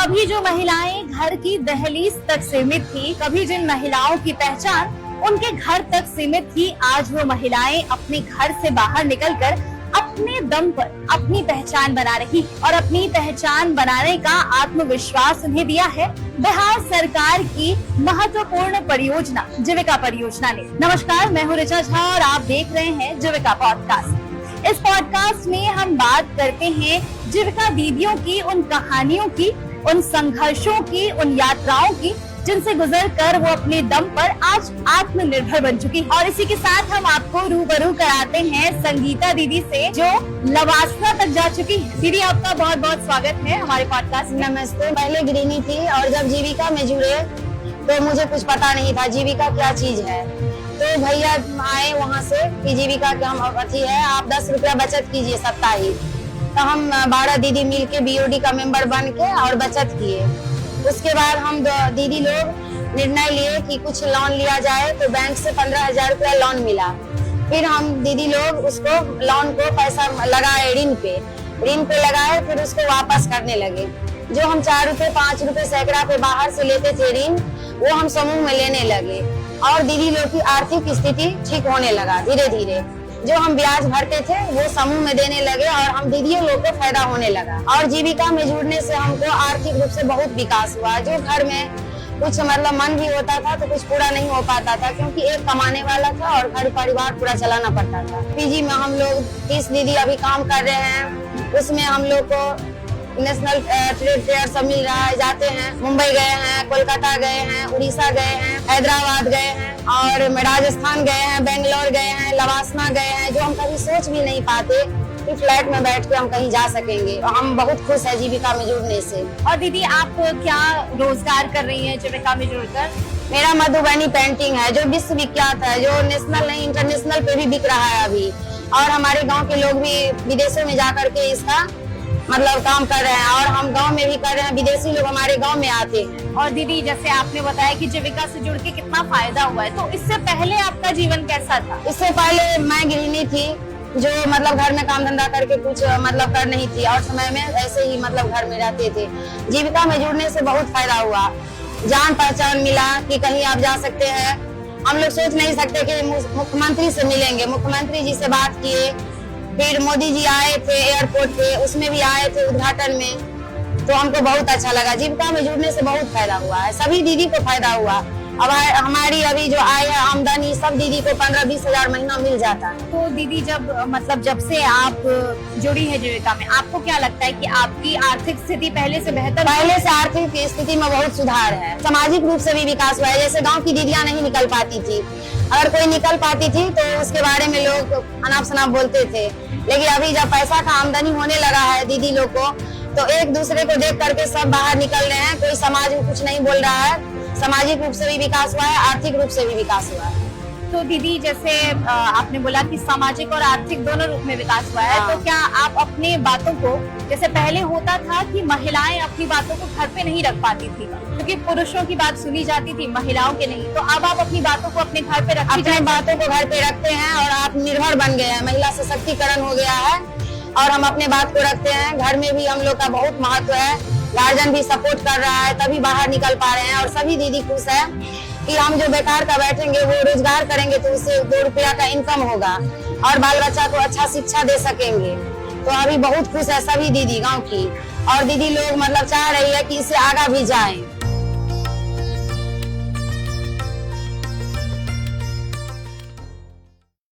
कभी जो महिलाएं घर की दहलीज तक सीमित थी, कभी जिन महिलाओं की पहचान उनके घर तक सीमित थी, आज वो महिलाएं अपने घर से बाहर निकलकर अपने दम पर अपनी पहचान बना रही और अपनी पहचान बनाने का आत्मविश्वास उन्हें दिया है बिहार सरकार की महत्वपूर्ण परियोजना जीविका परियोजना ने। नमस्कार, मैं हूँ ऋचा झा और आप देख रहे हैं जीविका पॉडकास्ट। इस पॉडकास्ट में हम बात करते हैं जीविका दीदियों की, उन कहानियों की, उन संघर्षों की, उन यात्राओं की जिनसे गुजर कर वो अपने दम पर आज आत्मनिर्भर बन चुकी है। और इसी के साथ हम आपको रूबरू कराते हैं संगीता दीदी से, जो लवासा तक जा चुकी है। दीदी, आपका बहुत बहुत स्वागत है हमारे पॉडकास्ट। नमस्ते। पहले गृहिणी थी और जब जीविका में जुड़े तो मुझे कुछ पता नहीं था जीविका क्या चीज है। तो भैया आए वहाँ से कि जीविका के हम अथी है, आप 10 रुपया बचत कीजिए साप्ताहिक। तो हम 12 दीदी मिल के BOD का मेंबर बन के और बचत किए। उसके बाद हम दीदी लोग निर्णय लिए कि कुछ लोन लिया जाए, तो बैंक से 15,000 रुपया लोन मिला। फिर हम दीदी लोग उसको लोन को पैसा लगाए, ऋण पे लगाए, फिर उसको वापस करने लगे। जो हम 4 रुपए 5 रुपए सैकड़ा पे बाहर से लेते थे ऋण, वो हम समूह में लेने लगे और दीदी लोग की आर्थिक स्थिति ठीक होने लगा। धीरे धीरे जो हम ब्याज भरते थे वो समूह में देने लगे और हम दीदियों लोग को फायदा होने लगा। और जीविका में जुड़ने से हमको आर्थिक रूप से बहुत विकास हुआ। जो घर में कुछ मन भी होता था तो कुछ पूरा नहीं हो पाता था, क्योंकि एक कमाने वाला था और घर परिवार पूरा चलाना पड़ता था। PG में हम लोग 30 दीदी अभी काम कर रहे हैं। उसमें हम लोग को नेशनल ट्रेड फेयर सब मिल रहा है। जाते हैं, मुंबई गए हैं, कोलकाता गए हैं, उड़ीसा गए हैं, हैदराबाद गए हैं और राजस्थान गए हैं, बेंगलोर गए हैं, लवासा गए हैं। जो हम कभी सोच भी नहीं पाते कि फ्लैट में बैठ के हम कहीं जा सकेंगे। और हम बहुत खुश है जीविका में जुड़ने से। और दीदी, आप क्या रोजगार कर रही हैं जीविका में जुड़कर? मेरा मधुबनी पेंटिंग है जो विश्व विख्यात है, जो नेशनल नहीं इंटरनेशनल पे भी बिक रहा है अभी। और हमारे गाँव के लोग भी विदेशों में जाकर के इसका काम कर रहे हैं और हम गांव में भी कर रहे हैं। विदेशी लोग हमारे गांव में आते हैं। और दीदी, जैसे आपने बताया कि जीविका से जुड़ के कितना फायदा हुआ है, तो इससे पहले आपका जीवन कैसा था? इससे पहले मैं गृहिणी थी, जो घर में काम धंधा करके कुछ कर नहीं थी और समय में ऐसे ही घर में रहते थे। जीविका में जुड़ने से बहुत फायदा हुआ, जान पहचान मिला कि कहीं आप जा सकते हैं। हम लोग सोच नहीं सकते कि मुख्यमंत्री से मिलेंगे। मुख्यमंत्री जी से बात किए, फिर मोदी जी आए थे एयरपोर्ट पे, उसमें भी आए थे उद्घाटन में। तो हमको बहुत अच्छा लगा। जीविका में जुड़ने से बहुत फायदा हुआ है, सभी दीदी को फायदा हुआ। अब हमारी अभी जो आय है आमदनी, सब दीदी को 15-20 हजार महीना मिल जाता है। तो दीदी, जब से आप जुड़ी है जीविका में, आपको क्या लगता है कि आपकी आर्थिक स्थिति पहले से बेहतर? पहले से आर्थिक स्थिति में बहुत सुधार है। सामाजिक रूप से भी विकास हुआ है। जैसे गाँव की दीदियाँ नहीं निकल पाती थी, अगर कोई निकल पाती थी तो उसके बारे में लोग अनाप शनाप बोलते थे। लेकिन अभी जब पैसा का आमदनी होने लगा है दीदी लोग को, तो एक दूसरे को देख करके सब बाहर निकल रहे हैं। कोई समाज में कुछ नहीं बोल रहा है। सामाजिक रूप से भी विकास हुआ है, आर्थिक रूप से भी विकास हुआ है। तो दीदी, जैसे आपने बोला कि सामाजिक और आर्थिक दोनों रूप में विकास हुआ है, तो क्या आप अपने बातों को, जैसे पहले होता था कि महिलाएं अपनी बातों को घर पे नहीं रख पाती थी क्योंकि पुरुषों की बात सुनी जाती थी, महिलाओं के नहीं, तो अब आप अपनी बातों को अपने घर पे अपनी बातों को घर पे रखते हैं और आत्मनिर्भर बन गए हैं। महिला सशक्तिकरण हो गया है और हम अपने बात को रखते हैं। घर में भी हम लोग का बहुत महत्व है, गार्जियन भी सपोर्ट कर रहा है, तभी बाहर निकल पा रहे हैं। और सभी दीदी खुश है कि हम जो बेकार का बैठेंगे वो रोजगार करेंगे तो उससे 2 रुपया का इनकम होगा और बाल बच्चा को अच्छा शिक्षा दे सकेंगे। तो अभी बहुत खुश है सभी दीदी गाँव की। और दीदी लोग चाह रही है कि इससे आगे भी जाए।